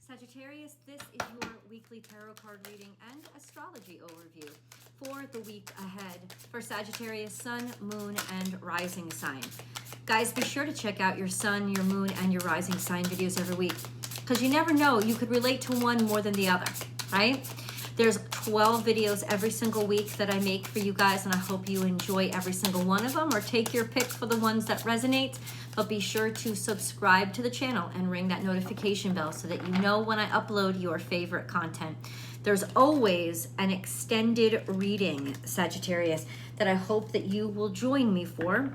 Sagittarius, this is your weekly tarot card reading and astrology overview for the week ahead for Sagittarius, sun, moon, and rising sign. Guys, be sure to check out your sun, your moon, and your rising sign videos every week because you never know, you could relate to one more than the other, right? There's 12 videos every single week that I make for you guys, and I hope you enjoy every single one of them or take your pick for the ones that resonate. But be sure to subscribe to the channel and ring that notification bell so that you know when I upload your favorite content. There's always an extended reading, Sagittarius, that I hope that you will join me for.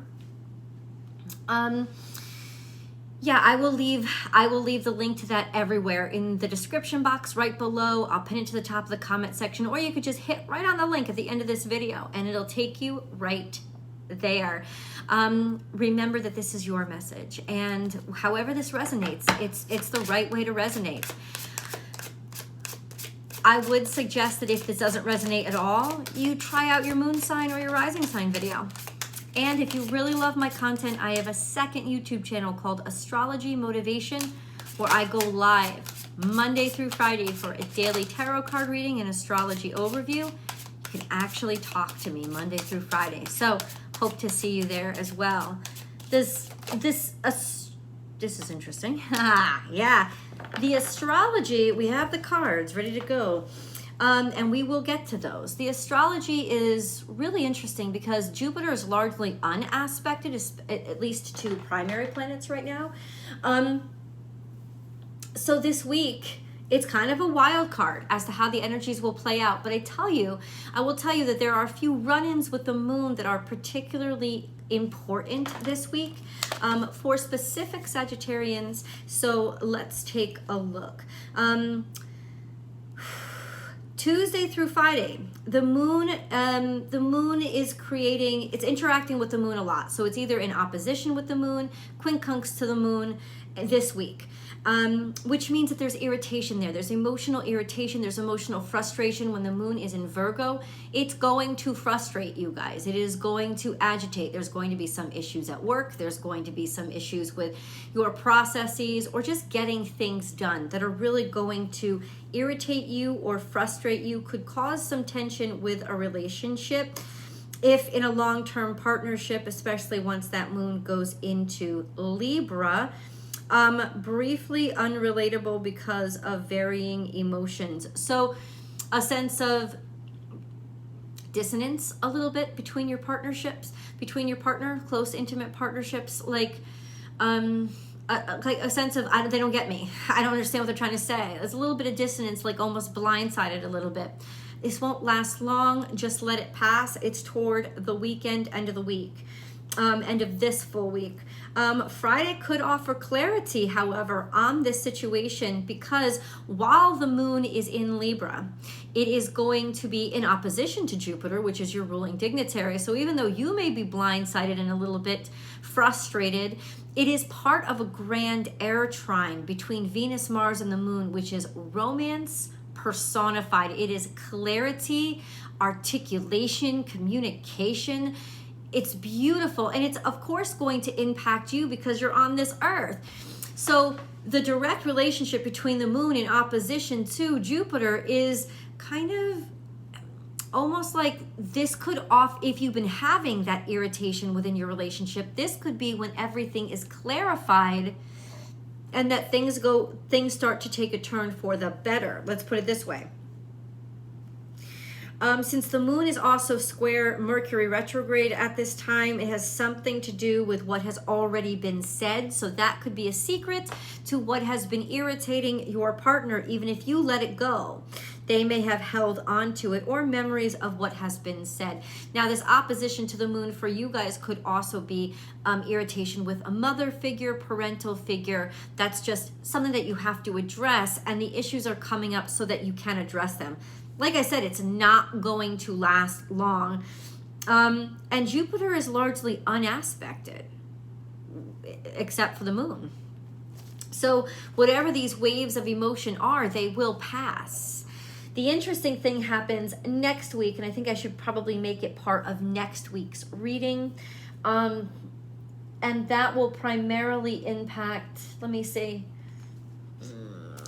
Yeah, I will leave the link to that everywhere in the description box right below. I'll pin it to the top of the comment section, or you could just hit right on the link at the end of this video and it'll take you right there. Remember that this is your message, and however this resonates, it's the right way to resonate. I would suggest that if this doesn't resonate at all, you try out your moon sign or your rising sign video. And if you really love my content, I have a second YouTube channel called Astrology Motivation, where I go live Monday through Friday for a daily tarot card reading and astrology overview. You can actually talk to me Monday through Friday. So hope to see you there as well. This is interesting. Yeah, the astrology, we have the cards ready to go. And we will get to those. The astrology is really interesting because Jupiter is largely unaspected, at least to primary planets right now. So this week, it's kind of a wild card as to how the energies will play out. But I will tell you that there are a few run-ins with the moon that are particularly important this week for specific Sagittarians. So let's take a look. Tuesday through Friday, the moon is it's interacting with the moon a lot. So it's either in opposition with the moon, quincunx to the moon this week, which means that there's irritation there. There's emotional irritation. There's emotional frustration when the moon is in Virgo. It's going to frustrate you guys. It is going to agitate. There's going to be some issues at work. There's going to be some issues with your processes or just getting things done that are really going to irritate you or frustrate you, could cause some tension with a relationship. If in a long-term partnership, especially once that moon goes into Libra, briefly unrelatable because of varying emotions. So a sense of dissonance a little bit between your partnerships, between your partner, close, intimate partnerships, like a sense of, they don't get me. I don't understand what they're trying to say. There's a little bit of dissonance, like almost blindsided a little bit. This won't last long. Just let it pass. It's toward the weekend, end of the week. End of this full week. Friday could offer clarity, however, on this situation, because while the moon is in Libra, it is going to be in opposition to Jupiter, which is your ruling dignitary. So even though you may be blindsided and a little bit frustrated, it is part of a grand air trine between Venus, Mars, and the moon, which is romance personified. It is clarity, articulation, communication. It's beautiful, and it's of course going to impact you because you're on this earth. So the direct relationship between the moon in opposition to Jupiter is kind of almost like this could if you've been having that irritation within your relationship, this could be when everything is clarified and that things start to take a turn for the better. Let's put it this way. Since the moon is also square Mercury retrograde at this time, it has something to do with what has already been said. So that could be a secret to what has been irritating your partner, even if you let it go. They may have held on to it, or memories of what has been said. Now, this opposition to the moon for you guys could also be irritation with a mother figure, parental figure. That's just something that you have to address, and the issues are coming up so that you can address them. Like I said, it's not going to last long. And Jupiter is largely unaspected, except for the moon. So whatever these waves of emotion are, they will pass. The interesting thing happens next week, and I think I should probably make it part of next week's reading. And that will primarily impact, let me see,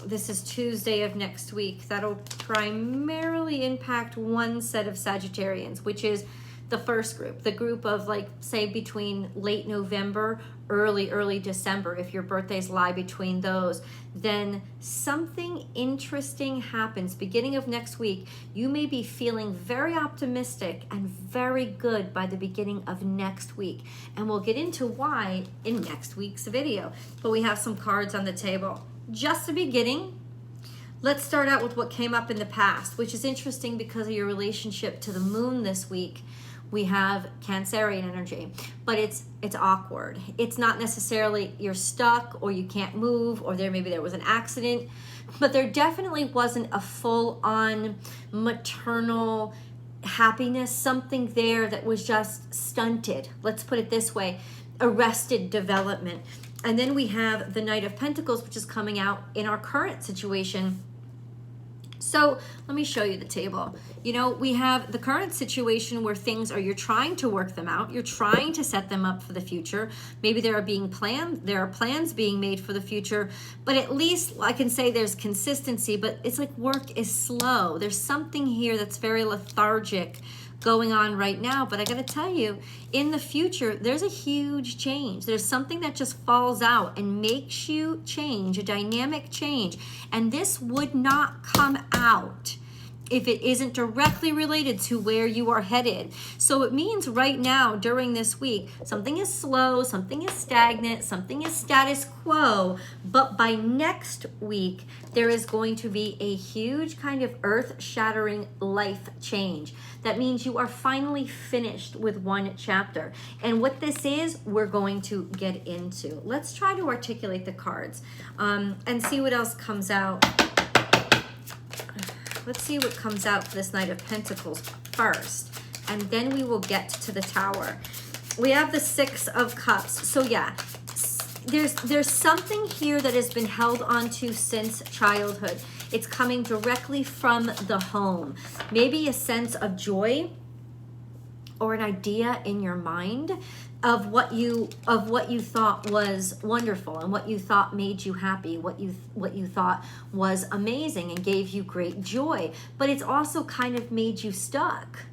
This is Tuesday of next week. That'll primarily impact one set of Sagittarians, which is the first group, the group of, like, say between late November, early December. If your birthdays lie between those, then something interesting happens beginning of next week. You may be feeling very optimistic and very good by the beginning of next week, and we'll get into why in next week's video. But we have some cards on the table. Just the beginning. Let's start out with what came up in the past, which is interesting because of your relationship to the moon this week. We have Cancerian energy, but it's awkward. It's not necessarily you're stuck or you can't move, or maybe there was an accident, but there definitely wasn't a full-on maternal happiness, something there that was just stunted. Let's put it this way, arrested development. And then we have the Knight of Pentacles, which is coming out in our current situation. So let me show you the table. You know, we have the current situation where things are, you're trying to work them out. You're trying to set them up for the future. Maybe there are plans being made for the future, but at least I can say there's consistency, but it's like work is slow. There's something here that's very lethargic going on right now, but I gotta tell you, in the future, there's a huge change. There's something that just falls out and makes you change, a dynamic change. And this would not come out if it isn't directly related to where you are headed. So it means right now, during this week, something is slow, something is stagnant, something is status quo, but by next week, there is going to be a huge kind of earth-shattering life change. That means you are finally finished with one chapter. And what this is, we're going to get into. Let's try to articulate the cards and see what else comes out. Let's see what comes out for this Knight of Pentacles first, and then we will get to the Tower. We have the Six of Cups. So yeah, there's something here that has been held onto since childhood. It's coming directly from the home. Maybe a sense of joy or an idea in your mind of what you thought was wonderful and what you thought made you happy, what you thought was amazing and gave you great joy, but it's also kind of made you stuck.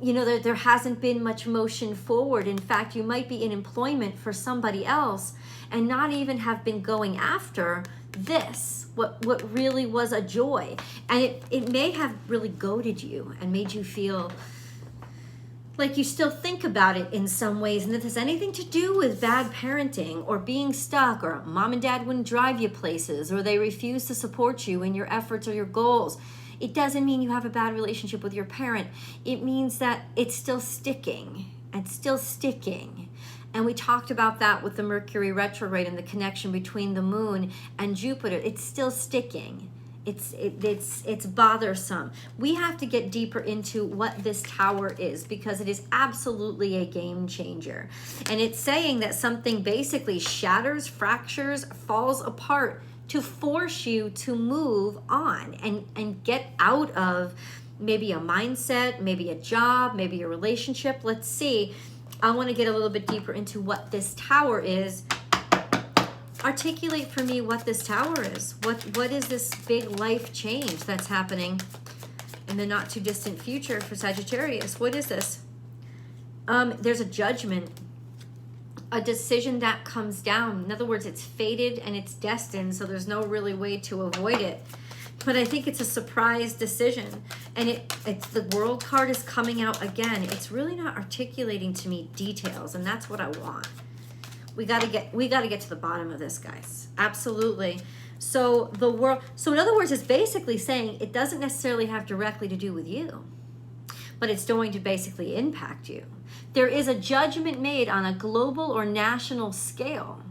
You know, there hasn't been much motion forward. In fact, you might be in employment for somebody else and not even have been going after this, what really was a joy. And it may have really goaded you and made you feel like you still think about it in some ways, and if there's anything to do with bad parenting or being stuck, or mom and dad wouldn't drive you places, or they refuse to support you in your efforts or your goals, it doesn't mean you have a bad relationship with your parent. It means that it's still sticking and still sticking. And we talked about that with the Mercury retrograde and the connection between the moon and Jupiter. It's still sticking. It's bothersome. We have to get deeper into what this Tower is, because it is absolutely a game changer. And it's saying that something basically shatters, fractures, falls apart to force you to move on and get out of maybe a mindset, maybe a job, maybe a relationship. Let's see. I want to get a little bit deeper into what this Tower is. Articulate for me what this Tower is. What is this big life change that's happening in the not too distant future for Sagittarius? What is this? There's a judgment, a decision that comes down. In other words, it's fated and it's destined, so there's no really way to avoid it. But I think it's a surprise decision, and it's the World card is coming out again. It's really not articulating to me details, and that's what I want. We got to get to the bottom of this, guys. Absolutely. So in other words, it's basically saying it doesn't necessarily have directly to do with you, but it's going to basically impact you. There is a judgment made on a global or national scale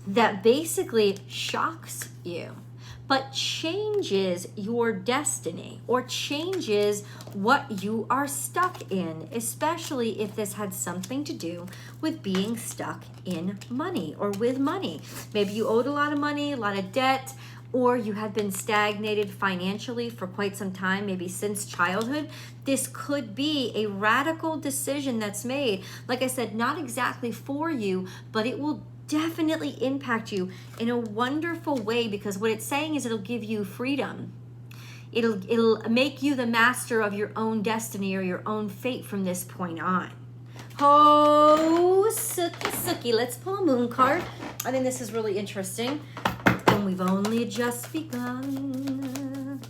that basically shocks you, but changes your destiny or changes what you are stuck in, especially if this had something to do with being stuck in money or with money. Maybe you owed a lot of money, a lot of debt, or you had been stagnated financially for quite some time, maybe since childhood. This could be a radical decision that's made. Like I said, not exactly for you, but it will definitely impact you in a wonderful way, because what it's saying is it'll give you freedom. It'll make you the master of your own destiny or your own fate from this point on. Oh, Suki. Let's pull a moon card. I think this is really interesting. And we've only just begun.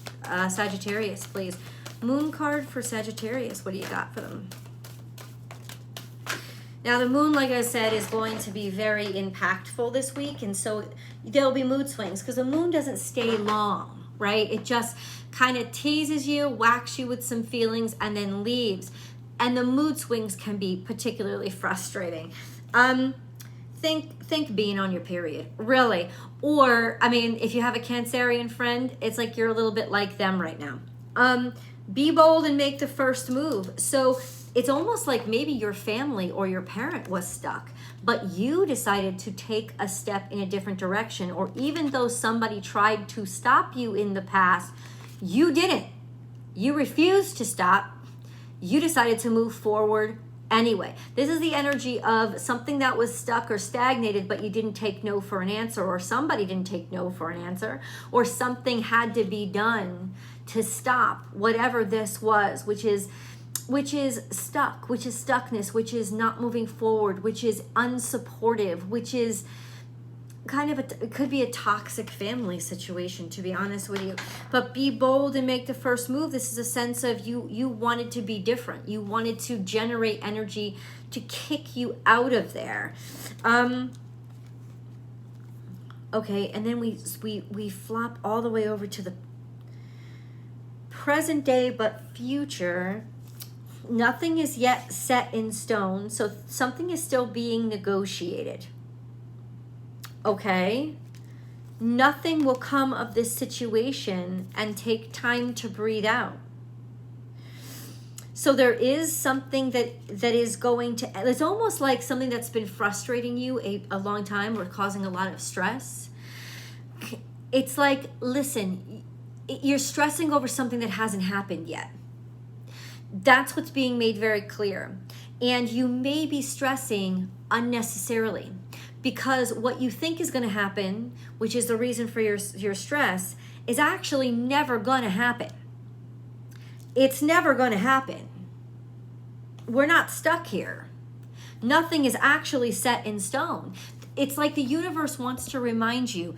Sagittarius, please. Moon card for Sagittarius. What do you got for them? Now, the moon, like I said, is going to be very impactful this week. And so there'll be mood swings because the moon doesn't stay long, right? It just kind of teases you, whacks you with some feelings, and then leaves. And the mood swings can be particularly frustrating. Think being on your period, really. Or, I mean, if you have a Cancerian friend, it's like you're a little bit like them right now. Be bold and make the first move. So it's almost like maybe your family or your parent was stuck, but you decided to take a step in a different direction. Or even though somebody tried to stop you in the past, you didn't. You refused to stop. You decided to move forward anyway. This is the energy of something that was stuck or stagnated, but you didn't take no for an answer, or somebody didn't take no for an answer, or something had to be done to stop whatever this was, which is stuck, which is stuckness, which is not moving forward, which is unsupportive, which is kind of it could be a toxic family situation, to be honest with you. But be bold and make the first move. This is a sense of you wanted to be different. You wanted to generate energy to kick you out of there. Okay, and then we flop all the way over to the present day, but future. Nothing is yet set in stone, so something is still being negotiated. Okay? Nothing will come of this situation and take time to breathe out. So there is something that is going to, it's almost like something that's been frustrating you a long time or causing a lot of stress. It's like, listen, you're stressing over something that hasn't happened yet. That's what's being made very clear. And you may be stressing unnecessarily because what you think is going to happen, which is the reason for your stress, is actually never going to happen. It's never going to happen. We're not stuck here. Nothing is actually set in stone. It's like the universe wants to remind you,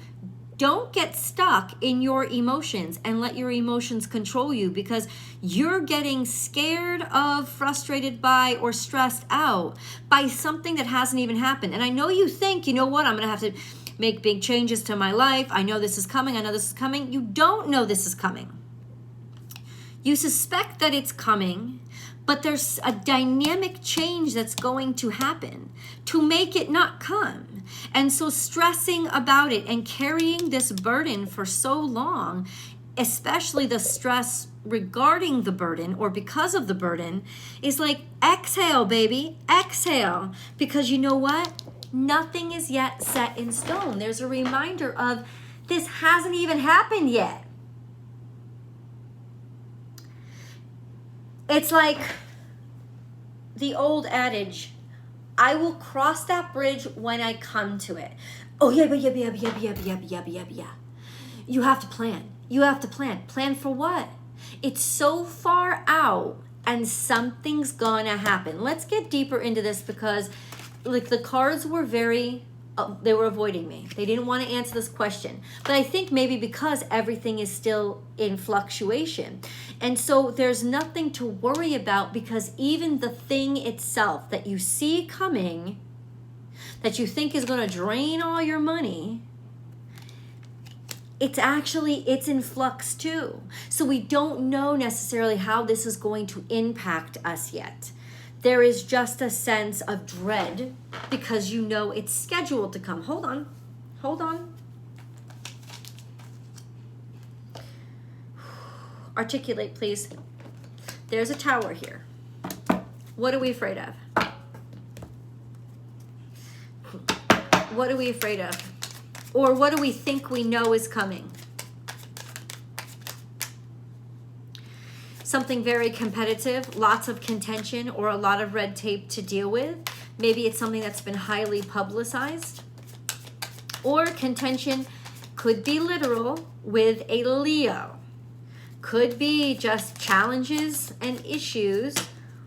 don't get stuck in your emotions and let your emotions control you, because you're getting scared of, frustrated by, or stressed out by something that hasn't even happened. And I know you think, you know what, I'm going to have to make big changes to my life. I know this is coming. I know this is coming. You don't know this is coming. You suspect that it's coming, but there's a dynamic change that's going to happen to make it not come. And so stressing about it and carrying this burden for so long, especially the stress regarding the burden or because of the burden, is like, exhale, baby, exhale. Because you know what? Nothing is yet set in stone. There's a reminder of this hasn't even happened yet. It's like the old adage, I will cross that bridge when I come to it. Oh, yeah. You have to plan. You have to plan. Plan for what? It's so far out and something's gonna happen. Let's get deeper into this because like the cards were they were avoiding me. They didn't want to answer this question. But I think maybe because everything is still in fluctuation. And so there's nothing to worry about, because even the thing itself that you see coming, that you think is going to drain all your money, it's in flux too. So we don't know necessarily how this is going to impact us yet. There is just a sense of dread because you know it's scheduled to come. Hold on. Articulate, please. There's a tower here. What are we afraid of? What are we afraid of? Or what do we think we know is coming? Something very competitive, lots of contention, or a lot of red tape to deal with. Maybe it's something that's been highly publicized. Or contention could be literal with a Leo. Could be just challenges and issues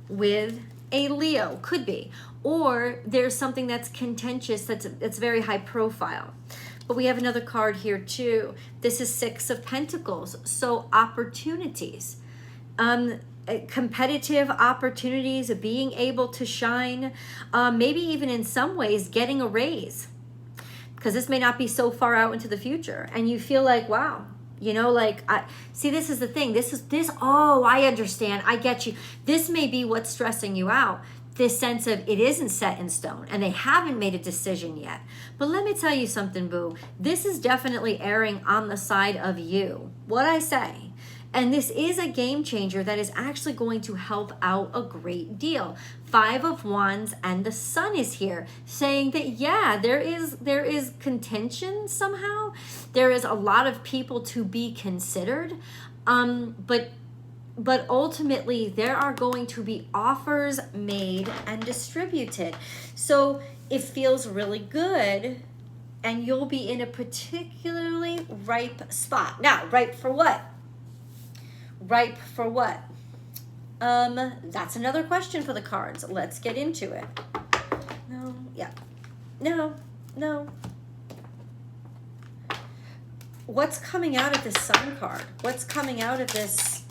with a Leo. Could be. Or there's something that's contentious, that's very high profile. But we have another card here too. This is Six of Pentacles. So opportunities. Competitive opportunities of being able to shine. Maybe even in some ways getting a raise. Because this may not be so far out into the future. And you feel like, wow. You know, like, see, this is the thing. Oh, I understand. I get you. This may be what's stressing you out. This sense of it isn't set in stone and they haven't made a decision yet. But let me tell you something, boo. This is definitely erring on the side of you. What I say. And this is a game changer that is actually going to help out a great deal. Five of Wands and the Sun is here saying that, yeah, there is contention somehow. There is a lot of people to be considered. But ultimately, there are going to be offers made and distributed. So it feels really good, and you'll be in a particularly ripe spot. Now, ripe for what? Ripe for what? That's another question for the cards. Let's get into it. No, yeah. No. What's coming out of this Sun card? What's coming out of this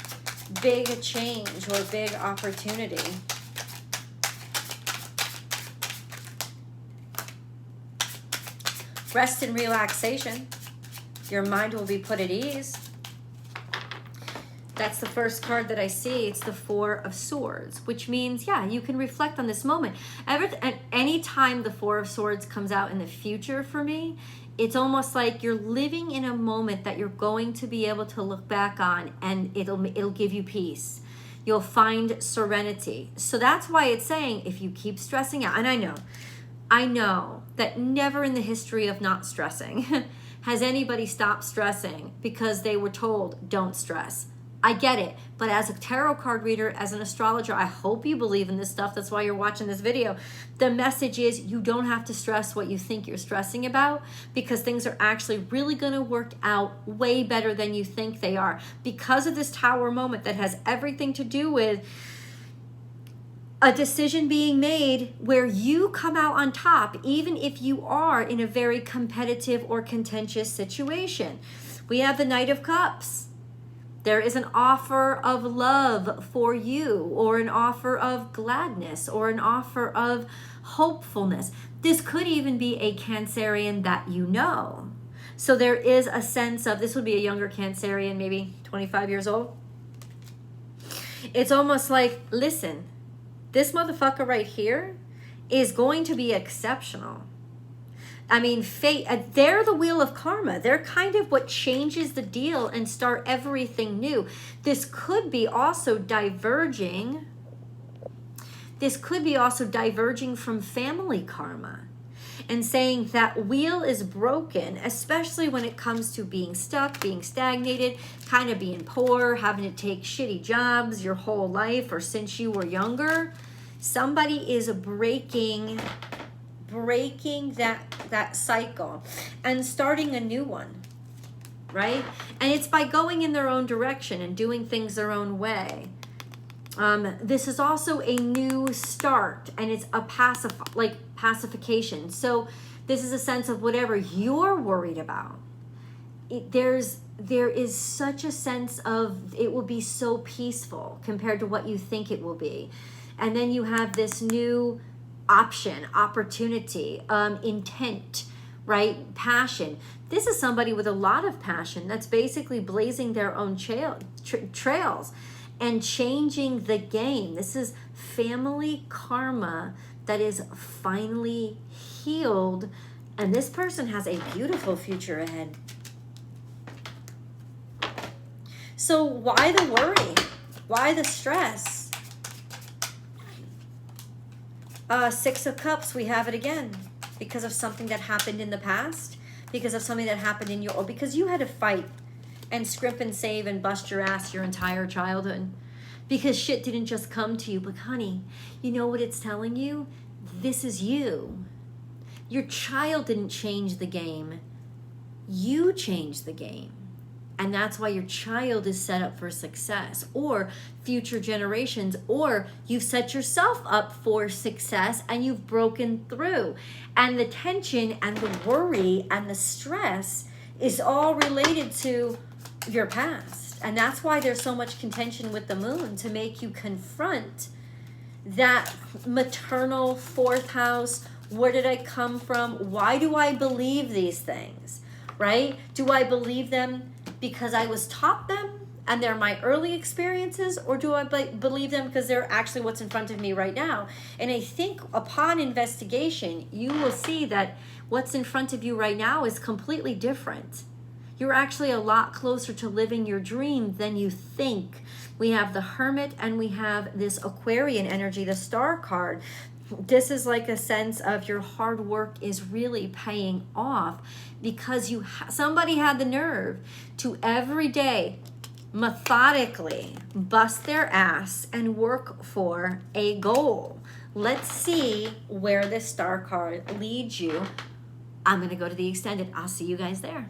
big change or big opportunity? Rest and relaxation. Your mind will be put at ease. That's the first card that I see. It's the Four of Swords, which means, yeah, you can reflect on this moment. Any time the Four of Swords comes out in the future for me, it's almost like you're living in a moment that you're going to be able to look back on, and it'll give you peace. You'll find serenity. So that's why it's saying if you keep stressing out, and I know that never in the history of not stressing has anybody stopped stressing because they were told don't stress. I get it, but as a tarot card reader, as an astrologer, I hope you believe in this stuff. That's why you're watching this video. The message is you don't have to stress what you think you're stressing about, because things are actually really going to work out way better than you think they are, because of this Tower moment that has everything to do with a decision being made where you come out on top, even if you are in a very competitive or contentious situation. We have the Knight of Cups. There is an offer of love for you, or an offer of gladness, or an offer of hopefulness. This could even be a Cancerian that you know. So there is a sense of, this would be a younger Cancerian, maybe 25 years old. It's almost like, listen, this motherfucker right here is going to be exceptional. I mean, fate, they're the wheel of karma. They're kind of what changes the deal and start everything new. This could be also diverging. This could be also diverging from family karma and saying that wheel is broken, especially when it comes to being stuck, being stagnated, kind of being poor, having to take shitty jobs your whole life or since you were younger. Somebody is breaking that cycle and starting a new one, right? And it's by going in their own direction and doing things their own way. This is also a new start, and it's a pacification. So this is a sense of whatever you're worried about. There is such a sense of it will be so peaceful compared to what you think it will be. And then you have this new option, opportunity, intent, right? Passion. This is somebody with a lot of passion that's basically blazing their own trails and changing the game. This is family karma that is finally healed, and this person has a beautiful future ahead. So why the worry? Why the stress? Six of Cups, we have it again. Because of something that happened in the past, because of something that happened in or because you had to fight and scrimp and save and bust your ass your entire childhood. Because shit didn't just come to you. But honey, you know what it's telling you? This is you. Your child didn't change the game. You changed the game. And that's why your child is set up for success, or future generations, or you've set yourself up for success and you've broken through. And the tension and the worry and the stress is all related to your past. And that's why there's so much contention with the moon, to make you confront that maternal fourth house. Where did I come from? Why do I believe these things, right? Do I believe them because I was taught them and they're my early experiences, or do I believe them because they're actually what's in front of me right now? And I think upon investigation, you will see that what's in front of you right now is completely different. You're actually a lot closer to living your dream than you think. We have the Hermit and we have this Aquarian energy, the Star card. This is like a sense of your hard work is really paying off, because somebody had the nerve to every day methodically bust their ass and work for a goal. Let's see where this Star card leads you. I'm going to go to the extended. I'll see you guys there.